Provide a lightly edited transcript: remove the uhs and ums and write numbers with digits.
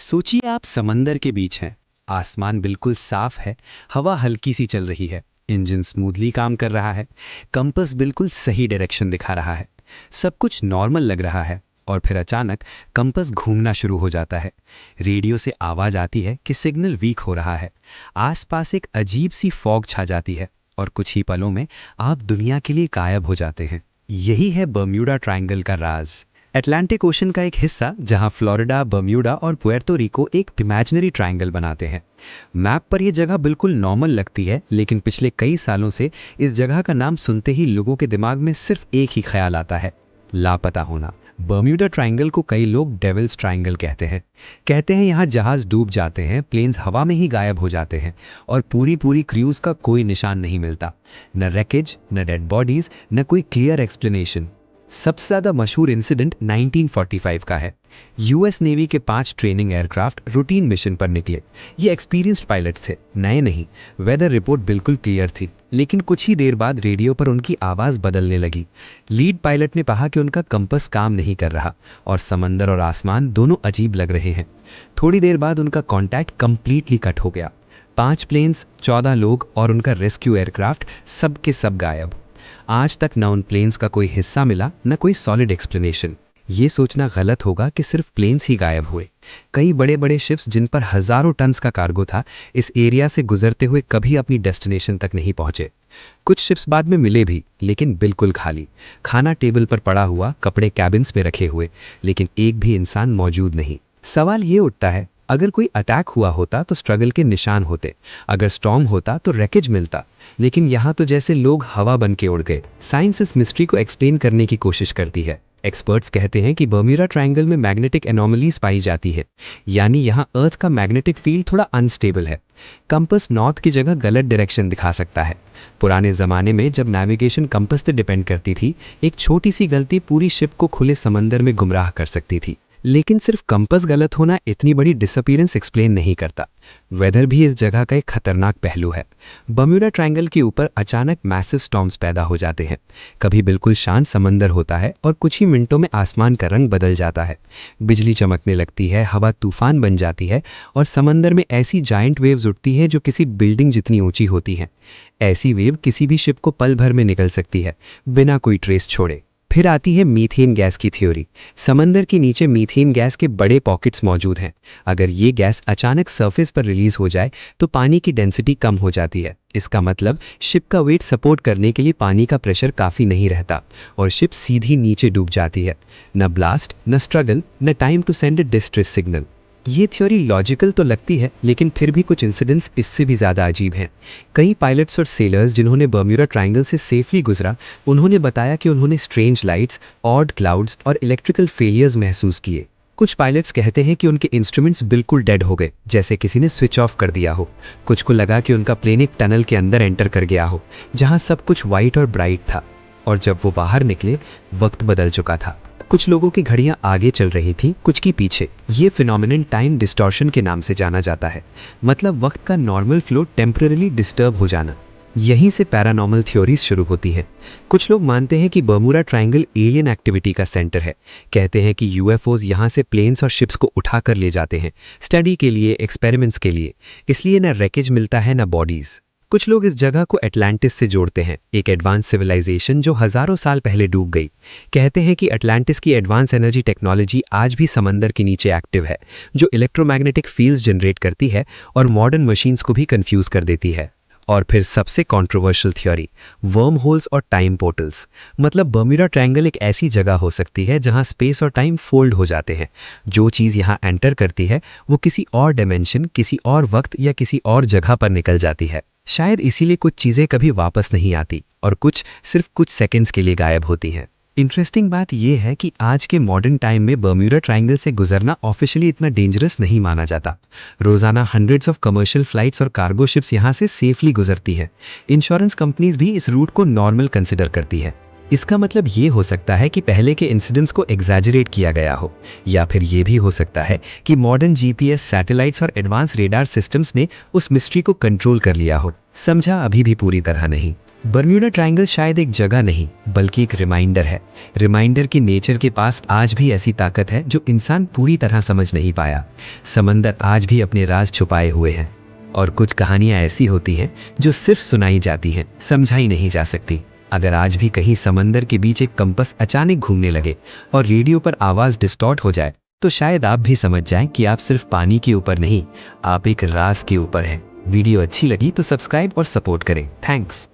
सोचिए आप समंदर के बीच हैं। आसमान बिल्कुल साफ है, हवा हल्की सी चल रही है, इंजन स्मूथली काम कर रहा है, कंपास बिल्कुल सही डायरेक्शन दिखा रहा है, सब कुछ नॉर्मल लग रहा है। और फिर अचानक कंपास घूमना शुरू हो जाता है। रेडियो से आवाज़ आती है कि सिग्नल वीक हो रहा है। आसपास एक अजीब सी फॉग छा जाती है और कुछ ही पलों में आप दुनिया के लिए गायब हो जाते हैं। यही है बर्म्यूडा ट्रायंगल का राज। अटलांटिक ओशन का एक हिस्सा जहां फ्लोरिडा, बर्म्यूडा और पुएर्तो रिको एक इमेजिनरी ट्रायंगल बनाते हैं। मैप पर यह जगह बिल्कुल नॉर्मल लगती है, लेकिन पिछले कई सालों से इस जगह का नाम सुनते ही लोगों के दिमाग में सिर्फ एक ही ख्याल आता है, लापता होना। बर्म्यूडा ट्रायंगल को कई लोग डेविल्स ट्रायंगल कहते हैं यहाँ जहाज डूब जाते हैं, प्लेन्स हवा में ही गायब हो जाते हैं और पूरी पूरी क्रूज का कोई निशान नहीं मिलता। न रैकेज, न डेड बॉडीज, न कोई क्लियर एक्सप्लेनेशन। सबसे ज़्यादा मशहूर इंसिडेंट 1945 का है। यूएस नेवी के 5 ट्रेनिंग एयरक्राफ्ट रूटीन मिशन पर निकले। ये एक्सपीरियंस्ड पायलट्स थे, नए नहीं। वेदर रिपोर्ट बिल्कुल क्लियर थी, लेकिन कुछ ही देर बाद रेडियो पर उनकी आवाज़ बदलने लगी। लीड पायलट ने कहा कि उनका कंपास काम नहीं कर रहा और समंदर और आसमान दोनों अजीब लग रहे हैं। थोड़ी देर बाद उनका कॉन्टैक्ट कंप्लीटली कट हो गया। 5 प्लेन्स, 14 लोग और उनका रेस्क्यू एयरक्राफ्ट सब के सब गायब। आज तक न उन प्लेन्स का कोई हिस्सा मिला, न कोई सॉलिड एक्सप्लेनेशन। ये सोचना गलत होगा कि सिर्फ प्लेन्स ही गायब हुए। कई बड़े बड़े शिप्स जिन पर हजारों टन्स का कार्गो था, इस एरिया से गुजरते हुए कभी अपनी डेस्टिनेशन तक नहीं पहुंचे। कुछ शिप्स बाद में मिले भी, लेकिन बिल्कुल खाली। खाना टेबल पर पड़ा हुआ, कपड़े कैबिन्स पे रखे हुए, लेकिन एक भी इंसान मौजूद नहीं। सवाल ये उठता है, अगर कोई अटैक हुआ होता तो स्ट्रगल के निशान होते, अगर स्टॉर्म होता तो रैकेज मिलता, लेकिन यहाँ तो जैसे लोग हवा बन के उड़ गए। साइंस इस मिस्ट्री को एक्सप्लेन करने की कोशिश करती है। एक्सपर्ट्स कहते हैं कि बर्म्यूडा ट्रायंगल में मैग्नेटिक एनोमलीज पाई जाती है, यानी यहाँ अर्थ का मैग्नेटिक फील्ड थोड़ा अनस्टेबल है। कंपास नॉर्थ की जगह गलत डायरेक्शन दिखा सकता है। पुराने ज़माने में जब नेविगेशन कंपास पे डिपेंड करती थी, एक छोटी सी गलती पूरी शिप को खुले समंदर में गुमराह कर सकती थी। लेकिन सिर्फ कंपास गलत होना इतनी बड़ी डिसअपीयरेंस एक्सप्लेन नहीं करता। वेदर भी इस जगह का एक खतरनाक पहलू है। बर्म्यूडा ट्रायंगल के ऊपर अचानक मैसिव स्टॉर्म्स पैदा हो जाते हैं। कभी बिल्कुल शांत समंदर होता है और कुछ ही मिनटों में आसमान का रंग बदल जाता है। बिजली चमकने लगती है, हवा तूफान बन जाती है और समंदर में ऐसी जायंट वेव्स उठती हैं जो किसी बिल्डिंग जितनी ऊंची होती हैं। ऐसी वेव किसी भी शिप को पल भर में निकल सकती है, बिना कोई ट्रेस छोड़े। फिर आती है मीथेन गैस की थ्योरी। समंदर के नीचे मीथेन गैस के बड़े पॉकेट्स मौजूद हैं। अगर ये गैस अचानक सरफेस पर रिलीज हो जाए तो पानी की डेंसिटी कम हो जाती है। इसका मतलब शिप का वेट सपोर्ट करने के लिए पानी का प्रेशर काफ़ी नहीं रहता और शिप सीधी नीचे डूब जाती है। न ब्लास्ट, न स्ट्रगल, न time to send a distress signal. ये थ्योरी लॉजिकल तो लगती है, लेकिन फिर भी कुछ इंसिडेंट्स इससे भी ज़्यादा अजीब हैं। कई पायलट्स और सेलर्स जिन्होंने बर्म्यूडा ट्रायंगल से सेफली गुजरा, उन्होंने बताया कि उन्होंने स्ट्रेंज लाइट्स, ऑड क्लाउड्स और इलेक्ट्रिकल फेलियर्स महसूस किए। कुछ पायलट्स कहते हैं कि उनके इंस्ट्रूमेंट्स बिल्कुल डेड हो गए, जैसे किसी ने स्विच ऑफ कर दिया हो। कुछ को लगा कि उनका प्लेन एक टनल के अंदर एंटर कर गया हो, जहां सब कुछ वाइट और ब्राइट था, और जब वो बाहर निकले, वक्त बदल चुका था। कुछ लोगों की घड़ियां आगे चल रही थीं, कुछ की पीछे। ये फिनोमिनन टाइम डिस्टॉर्शन के नाम से जाना जाता है, मतलब वक्त का नॉर्मल फ्लो टेम्पररी डिस्टर्ब हो जाना। यहीं से पैरानॉर्मल थ्योरीज शुरू होती हैं। कुछ लोग मानते हैं कि बर्म्यूडा ट्रायंगल एलियन एक्टिविटी का सेंटर है। कहते हैं कि यूएफओज यहाँ से प्लेन्स और शिप्स को उठा कर ले जाते हैं, स्टडी के लिए, एक्सपेरिमेंट्स के लिए। इसलिए न रैकेज मिलता है, न बॉडीज। कुछ लोग इस जगह को अटलांटिस से जोड़ते हैं, एक एडवांस सिविलाइजेशन जो हजारों साल पहले डूब गई। कहते हैं कि अटलांटिस की एडवांस एनर्जी टेक्नोलॉजी आज भी समंदर के नीचे एक्टिव है, जो इलेक्ट्रोमैग्नेटिक फील्ड्स जनरेट करती है और मॉडर्न मशीन्स को भी कंफ्यूज कर देती है। और फिर सबसे कंट्रोवर्शियल थ्योरी, वर्म होल्स और टाइम पोर्टल्स। मतलब बर्म्यूडा ट्रायंगल एक ऐसी जगह हो सकती है जहां स्पेस और टाइम फोल्ड हो जाते हैं। जो चीज़ यहां एंटर करती है वो किसी और डायमेंशन, किसी और वक्त या किसी और जगह पर निकल जाती है। शायद इसीलिए कुछ चीज़ें कभी वापस नहीं आती और कुछ सिर्फ कुछ सेकंड्स के लिए गायब होती हैं। इंटरेस्टिंग बात यह है कि आज के मॉडर्न टाइम में बर्म्यूडा ट्रायंगल से गुजरना ऑफिशियली इतना डेंजरस नहीं माना जाता। रोजाना हंड्रेड्स ऑफ कमर्शियल फ्लाइट्स और कार्गो शिप्स यहाँ से सेफली गुजरती हैं। इंश्योरेंस कंपनीज भी इस रूट को नॉर्मल कंसिडर करती है। इसका मतलब ये हो सकता है कि पहले के इंसिडेंट्स को एग्जैजरेट किया गया हो, या फिर ये भी हो सकता है कि मॉडर्न जीपीएस सैटेलाइट्स और एडवांस रेडार सिस्टम्स ने उस मिस्ट्री को कंट्रोल कर लिया हो। समझा? अभी भी पूरी तरह नहीं। बर्म्यूडा ट्रायंगल शायद एक जगह नहीं बल्कि एक रिमाइंडर है। रिमाइंडर कि नेचर के पास आज भी ऐसी ताकत है जो इंसान पूरी तरह समझ नहीं पाया। समंदर आज भी अपने राज छुपाए हुए हैं, और कुछ कहानियां ऐसी होती हैं जो सिर्फ सुनाई जाती हैं, समझाई नहीं जा सकती। अगर आज भी कहीं समंदर के बीच एक कंपास अचानक घूमने लगे और रेडियो पर आवाज डिस्टॉर्ट हो जाए, तो शायद आप भी समझ जाएं कि आप सिर्फ पानी के ऊपर नहीं, आप एक राज के ऊपर हैं। वीडियो अच्छी लगी तो सब्सक्राइब और सपोर्ट करें। थैंक्स।